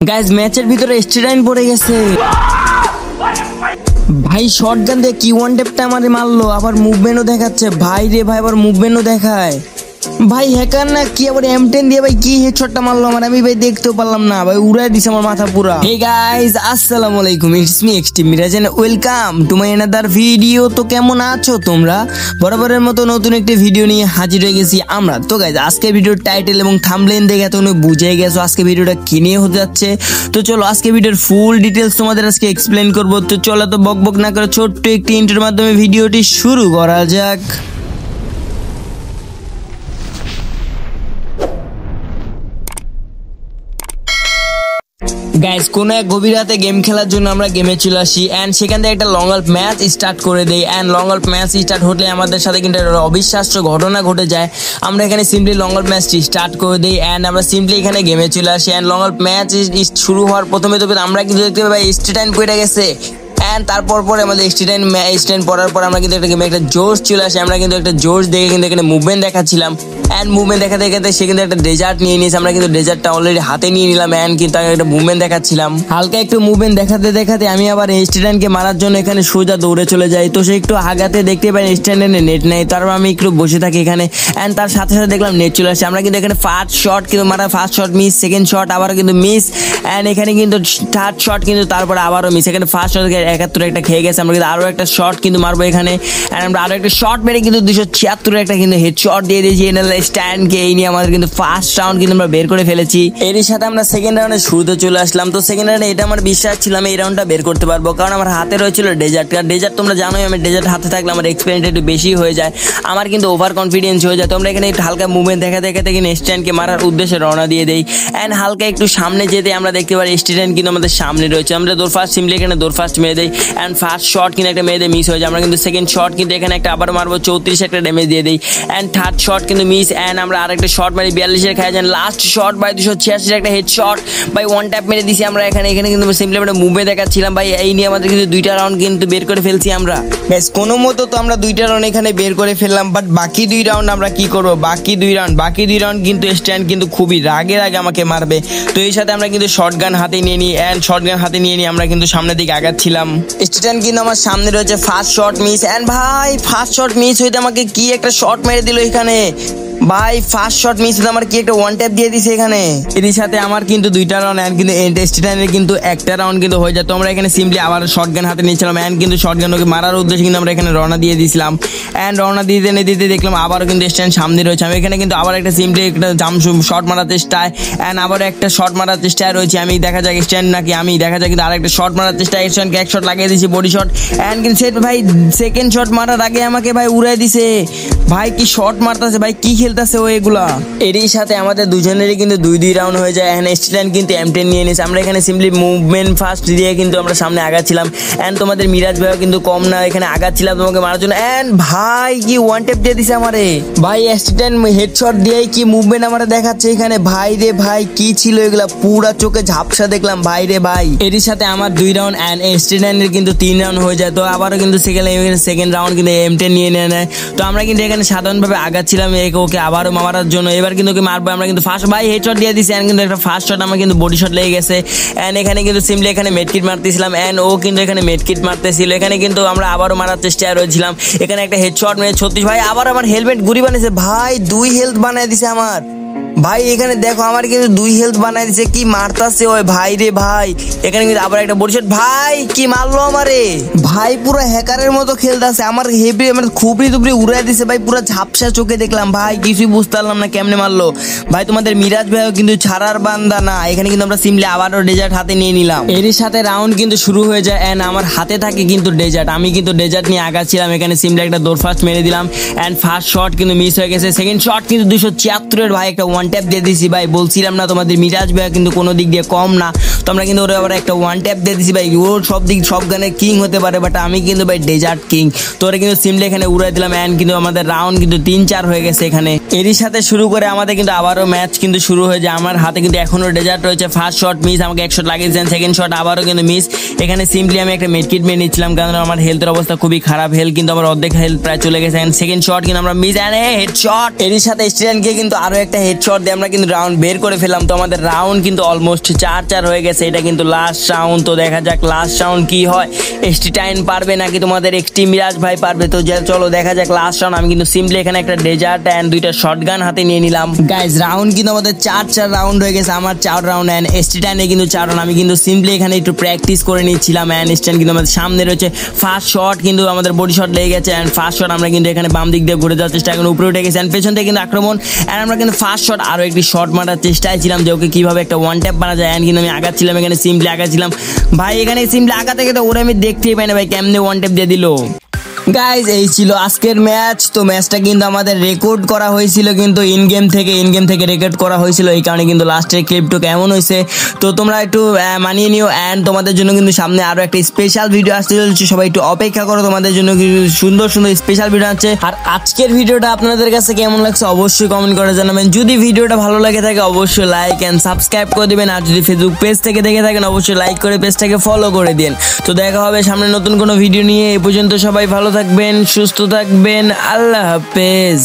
Guys ম্যাচের ভিতরে স্টেরাইন পড়ে গেছে ভাই। শটগান দিয়ে কি ওয়ান ট্যাপটা আমারে মারলো, আবার মুভমেন্টও দেখাচ্ছে ভাই রে ভাই, আবার মুভমেন্টও দেখায় ভাই। হ্যাকার না কি আবার M10 দিয়ে ভাই কি হেডশটটা মারলো আমার, আমি ভাই দেখতেও পারলাম না ভাই, উড়াই দিছে আমার মাথা পুরা। হে গাইস আসসালামু আলাইকুম, it's me extreme Miraj and welcome to my another video. তো কেমন আছো তোমরা? বরাবরের মতো নতুন একটি ভিডিও নিয়ে হাজির হয়ে গেছি আমরা। তো গাইস আজকে ভিডিওর টাইটেল এবং থাম্বনেল দেখে তোমরা বুঝে গেছো আজকে ভিডিওটা কি নিয়ে হতে যাচ্ছে। তো চলো আজকে ভিডিওর ফুল ডিটেলস তোমাদের আজকে এক্সপ্লেন করব। তো চলো তো বকবক না করে ছোট্ট একটি ইন্ট্রোর মাধ্যমে ভিডিওটি শুরু করা যাক। গাইস কোন এক গভীর রাতে গেম খেলার জন্য আমরা গেমে চলে আসি এন্ড সেখান থেকে একটা লং আল্প ম্যাচ স্টার্ট করে দেই। এন্ড লং আল্প ম্যাচ স্টার্ট হলে আমাদের সাথে কিন্তু একটা অবিশ্বাস্য ঘটনা ঘটে যায়। আমরা এখানে সিম্পলি লং আল্প ম্যাচটি স্টার্ট করে দেই এন্ড আমরা সিম্পলি এখানে গেমে চলে আসি। এন্ড লং আল্প ম্যাচ শুরু হওয়ার প্রথমে তো আমরা কিন্তু দেখতে পাই স্টেটাইন পড়ে গেছে। এন্ড তারপর পরে আমাদের স্টেটাইন পড়ার পর আমরা কিন্তু একটা গেমে একটা জোশ চলে আসি। আমরা কিন্তু একটা জোশ দেখে কিন্তু এখানে মুভমেন্ট দেখাচ্ছিলাম এন্ড মুভমেন্ট দেখাতে দেখাতে সে কিন্তু একটা ডেজার্ট নিয়ে নিয়েছে। আমরা কিন্তু ডেজার্টটা অলরেডি হাতে নিয়ে নিলাম এন্ড কিন্তু একটা মুভমেন্ট দেখাচ্ছিলাম। হালকা একটু মুভমেন্ট দেখাতে দেখাতে আমি আবার স্টেটাইনকে মারার জন্য এখানে সোজা দৌড়ে চলে যাই। তো সে একটু আগাতে দেখতে পাই স্টেটাইনের নেট নেই, তারপর আমি একটু বসে থাকি এখানে এন্ড তার সাথে সাথে দেখলাম নেট চলে আসছে। আমরা কিন্তু এখানে ফার্স্ট শট কিন্তু মারা, first shot miss, second shot আবারও কিন্তু মিস এন্ড এখানে কিন্তু থার্ড শট কিন্তু তারপরে আবারও মিস। এখানে ফার্স্ট শট 71 একটা খেয়ে গেছে। আমরা কিন্তু আরো একটা শট কিন্তু মারবো এখানে এন্ড আমরা আরো একটা শট মেরে কিন্তু 276 একটা কিন্তু হেড শট দিয়ে দিয়েছি স্ট্যান্ডকে। এই নিয়ে আমাদের কিন্তু ফার্স্ট রাউন্ড কিন্তু আমরা বের করে ফেলেছি। এরই সাথে আমরা সেকেন্ড রাউন্ডে শুরুতে চলে আসলাম। তো সেকেন্ড রাউন্ডে এটা আমার বিশ্বাস ছিল আমি এই রাউন্ডটা বের করতে পারবো, কারণ আমার হাতে রয়েছিল ডেজার্ট। আর ডেজার্ট তোমরা জানোই আমি ডেজার্ট হাতে থাকলে আমার এক্সপেরিয়েন্স একটু বেশি হয়ে যায়, আমার কিন্তু ওভার কনফিডেন্স হয়ে যায়। তোমরা এখানে একটু হালকা মুভমেন্ট দেখাতে দেখাতে কিন্তু স্ট্যান্ডকে মারার উদ্দেশ্যে রওনা দিয়ে দেই এন্ড হালকা একটু সামনে যেতে আমরা দেখতে পারি স্ট্যান্ড কিন্তু আমাদের সামনে রয়েছে। আমরা দৌড় ফার্স্ট সিম্পলি এখানে দৌড় ফার্স্ট মেরে দেই এন্ড ফার্স্ট শট কিন্তু একটা মেরে মিস হয়ে যায়। আমরা কিন্তু সেকেন্ড শট কিন্তু এখানে একটা আবার মারবো 34 একটা ড্যামেজ দিয়ে দেই এন্ড থার্ড শট কিন্তু মিস এন্ড আমরা আরেকটা শট মারি 42 এর খাই যান। লাস্ট শট ভাই 286 একটা হেড শট ভাই, ওয়ান ট্যাপ মেরে দিছি আমরা এখানে কিন্তু সিম্পলি আমরা মুভমেন্ট দেখাচ্ছিলাম ভাই। এই নিয়ে আমাদের কিন্তু দুইটা রাউন্ড কিন্তু বের করে ফেলছি আমরা। গাইস কোনো মতো তো আমরা দুইটা রাউন্ড এখানে বের করে ফেললাম, বাট বাকি দুই রাউন্ড আমরা কি করব? বাকি দুই রাউন্ড কিন্তু স্ট্যান্ড কিন্তু খুবই রাগে আমাকে মারবে। তো এই সাথে আমরা কিন্তু শটগান হাতে নিয়ে নিই এন্ড শটগান হাতে নিয়ে নিয়ে আমরা কিন্তু সামনের দিকে আগাচ্ছিলাম। স্ট্যান্ড কিন্তু আমার সামনে রয়েছে, ফার্স্ট শট মিস এন্ড ভাই ফার্স্ট শট মিস হইতে আমাকে কি একটা শট মেরে দিল এখানে ভাই। ফার্স্ট শট মিস হতে আমার কি একটা ওয়ান ট্যাপ দিয়ে দিছে এখানে। এর সাথে আমার কিন্তু দুইটা রাউন্ড এন্ড কিন্তু স্টেটাইনের কিন্তু একটা রাউন্ড কিন্তু হয়ে যায়। তো আমরা এখানে সিম্পলি আবার শটগান হাতে নিয়েছিলাম এন্ড কিন্তু শটগানকে মারার উদ্দেশ্যে কিন্তু আমরা এখানে রওনা দিয়ে দিয়েছিলাম এন্ড রওনা দিতে দেখলাম আবারও কিন্তু স্ট্যান্ড সামনে রয়েছে। আমি এখানে কিন্তু আবার একটা সিম্পলি একটা জাম্প শট মারার চেষ্টায় এন্ড আবার একটা শট মারার চেষ্টায় রয়েছে। আমি দেখা যায় স্ট্যান্ড নাকি আমি দেখা যায় কিন্তু আরেকটা শট মারার চেষ্টায় স্ট্যান্ডকে এক শট লাগিয়ে দিয়েছি বডি শট এন্ড কিন্তু সেট ভাই সেকেন্ড শট মারার আগে আমাকে ভাই উড়াই দিছে ভাই। কি শট মারতেছে ভাই, কি খেলতেছে ও এগুলা। এরই সাথে আমাদের দুজনেরই কিন্তু দুই রাউন্ড হয়ে যায় এন্ড স্টেটাইন কিন্তু M10 নিয়ে নিয়েছে। আমরা এখানে সিম্পলি মুভমেন্ট ফার্স্ট দিয়ে কিন্তু আমরা সামনে আগাচ্ছিলাম এন্ড তোমাদের মিরাজ ভাইও কিন্তু কম না এখানে আগাচ্ছিলাম তোমাকে মারার জন্য এন্ড ভাই কি ওয়ান ট্যাপ দিয়ে দিছে আমারে ভাই। স্টেটাইন হেডশট দিয়ে কি মুভমেন্ট আমারে দেখাচ্ছে এখানে ভাই রে ভাই, কি ছিল এগুলা, পুরা চোখে ঝাপসা দেখলাম ভাই রে ভাই। এরই সাথে আমার 2 রাউন্ড এন্ড স্টেটাইনের কিন্তু 3 রাউন্ড হয়ে যায়। তো আবারও কিন্তু সেকেন্ড রাউন্ড কিন্তু M10 নিয়ে নেয়। তো আমরা কিন্তু এখানে সাধারণভাবে আগাচ্ছিলাম ওকে আবারও মারার জন্য। এবার কিন্তু ওকে মারবো আমরা কিন্তু ফার্স্ট ভাই হেডশট দিয়ে দিছি এন্ড কিন্তু একটা ফার্স্ট শট আমার কিন্তু বডি শট লেগে গেছে এন্ড এখানে কিন্তু সিম্পলি এখানে মেডকিট মারতেছিলাম এন্ড ও কিন্তু এখানে মেডকিট মারতেছিল। এখানে কিন্তু আমরা আবারও মারার চেষ্টায় রয়েছিলাম। এখানে একটা হেডশট মেরে 36 ভাই আবার আমার হেলমেট গুড়ি বানিয়েছে ভাই, 2 হেলথ বানায় দিছে আমার ভাই। এখানে দেখো আমার কিন্তু 2 হেলথ বানাই দিছে, কি মারতাছে ওই ভাই রে ভাই। এখানে কিন্তু আবার একটা বডি শট ভাই, কি মারলো আমারে ভাই, পুরো হ্যাকারের মতো খেলতেছে আমার হেভি, আমার খুবই টুবরি উড়াই দিছে ভাই, পুরো ঝাপসা চোখে দেখলাম ভাই, কিছুই বুঝতে পারলাম না কেমনে মারলো ভাই। তোমাদের মিরাজ ভাইও কিন্তু ছাড়ার বান্দা না। এখানে কিন্তু আমরা সিম্পলি আবারও ডেজার্ট হাতে নিয়ে নিলাম। এরই সাথে রাউন্ড কিন্তু শুরু হয়ে যায় এন্ড আমার হাতে থাকে কিন্তু ডেজার্ট। আমি কিন্তু ডেজার্ট নিয়ে আগাচ্ছিলাম। এখানে সিম্পলি একটা দৌড় ফার্স্ট মেরে দিলাম এন্ড ফার্স্ট শট কিন্তু মিস হয়ে গেছে। সেকেন্ড শট কিন্তু 276 এর ভাই একটা ওয়ান ট্যাপ দিয়ে দিছি ভাই। বলছিলাম না তোমাদের মিরাজ ভাই কিন্তু কোনো দিক দিয়ে কম না। তো আমরা কিন্তু ওরা আবার একটা ওয়ান ট্যাপ দিয়ে দিছি ভাই। ওর সব গানে কিং হতে পারে, বাট আমি কিন্তু ভাই ডেজার্ট কিং। তো ওরা কিন্তু সিম্পলি এখানে উড়াই দিলাম এন্ড কিন্তু আমাদের রাউন্ড কিন্তু 3-4 হয়ে গেছে এখানে। এরই সাথে শুরু করে আমাদের কিন্তু আবারও ম্যাচ কিন্তু শুরু হয়ে যায়। আমার হাতে কিন্তু এখনো ডেজার্ট রয়েছে। ফার্স্ট শট মিস, আমাকে এক শট লাগিয়ে দিয়েছেন। সেকেন্ড শট আবারও কিন্তু মিস। এখানে সিম্পলি আমি একটা মেডকিট মেরে নিচ্ছিলাম, কারণ আমার হেলথের অবস্থা খুবই খারাপ। হেলথ কিন্তু আমার অর্ধেক হেলথ প্রায় চলে গেছে। সেকেন্ড শট কিন্তু আমরা মিস এন্ড হেডশট। এরই সাথে স্টেডিয়ামকে কিন্তু আরো একটা হেডশট দিয়ে আমরা কিন্তু রাউন্ড বের করে ফেললাম। তো আমাদের রাউন্ড কিন্তু অলমোস্ট 4-4 হয়ে গেছে। গেছে, এটা কিন্তু লাস্ট রাউন্ড। তো দেখা যাক লাস্ট রাউন্ড কি হয়, ST9 পারবে নাকি তোমাদের XT মিরাজ ভাই পারবে। তো চলো দেখা যাক লাস্ট রাউন্ড। আমি কিন্তু সিম্পলি এখানে একটা ডেজার্ট অ্যান্ড দুইটা শটগান হাতে নিয়ে নিলাম। গাইজ রাউন্ড কিন্তু আমাদের 4 রাউন্ড হয়ে গেছে, আমার 4 রাউন্ড অ্যান্ড ST9 এ কিন্তু 4 রাউন্ড। আমি কিন্তু সিম্পলি এখানে একটু প্র্যাকটিস করে নিচ্ছিলাম অ্যান্ড স্ট্যান্ড কিন্তু আমাদের সামনে রয়েছে। ফার্স্ট শট কিন্তু আমাদের বডি শট লেগে গেছে অ্যান্ড ফার্স্ট শট আমরা কিন্তু এখানে বাম দিক দিয়ে ঘুরে যাওয়ার চেষ্টা, এখন উপরে উঠে গেছে অ্যান্ড পেছন থেকে কিন্তু আক্রমণ অ্যান্ড আমরা কিন্তু ফার্স্ট শট আরও একটি শট মারার চেষ্টায় ছিলাম যে ওকে কীভাবে একটা ওয়ান ট্যাপ মারা যায়। অ্যান্ড কিন্তু আমি আগাচ্ছিলাম, এখানে সিম্পলি আগাচ্ছিলাম ভাই, এখানে সিম্পলি আগা থেকে তো ওরা আমি দেখতেই পাই না ভাই কেমনে ওয়ান ট্যাপ দিয়ে দিল। গাইজ এই ছিল আজকের ম্যাচ। তো ম্যাচটা কিন্তু আমাদের রেকর্ড করা হয়েছিল, কিন্তু ইন গেম থেকে রেকর্ড করা হয়েছিল, এই কারণে কিন্তু লাস্টের ক্লিপটুক এমন হয়েছে। তো তোমরা একটু মানিয়ে নিও অ্যান্ড তোমাদের জন্য কিন্তু সামনে আরও একটা স্পেশাল ভিডিও আসতে চলছে, সবাই একটু অপেক্ষা করো, তোমাদের জন্য কিছু সুন্দর সুন্দর স্পেশাল ভিডিও আছে। আর আজকের ভিডিওটা আপনাদের কাছে কেমন লাগছে অবশ্যই কমেন্ট করে জানাবেন। যদি ভিডিওটা ভালো লাগে থাকে অবশ্যই লাইক অ্যান্ড সাবস্ক্রাইব করে দিবেন, আর যদি ফেসবুক পেজ থেকে দেখে থাকেন অবশ্যই লাইক করে পেজটাকে ফলো করে দিন। তো দেখা হবে সামনে নতুন কোনো ভিডিও নিয়ে। এই পর্যন্ত সবাই ভালো থাকবেন, সুস্থ থাকবেন, আল্লাহ হাফেজ।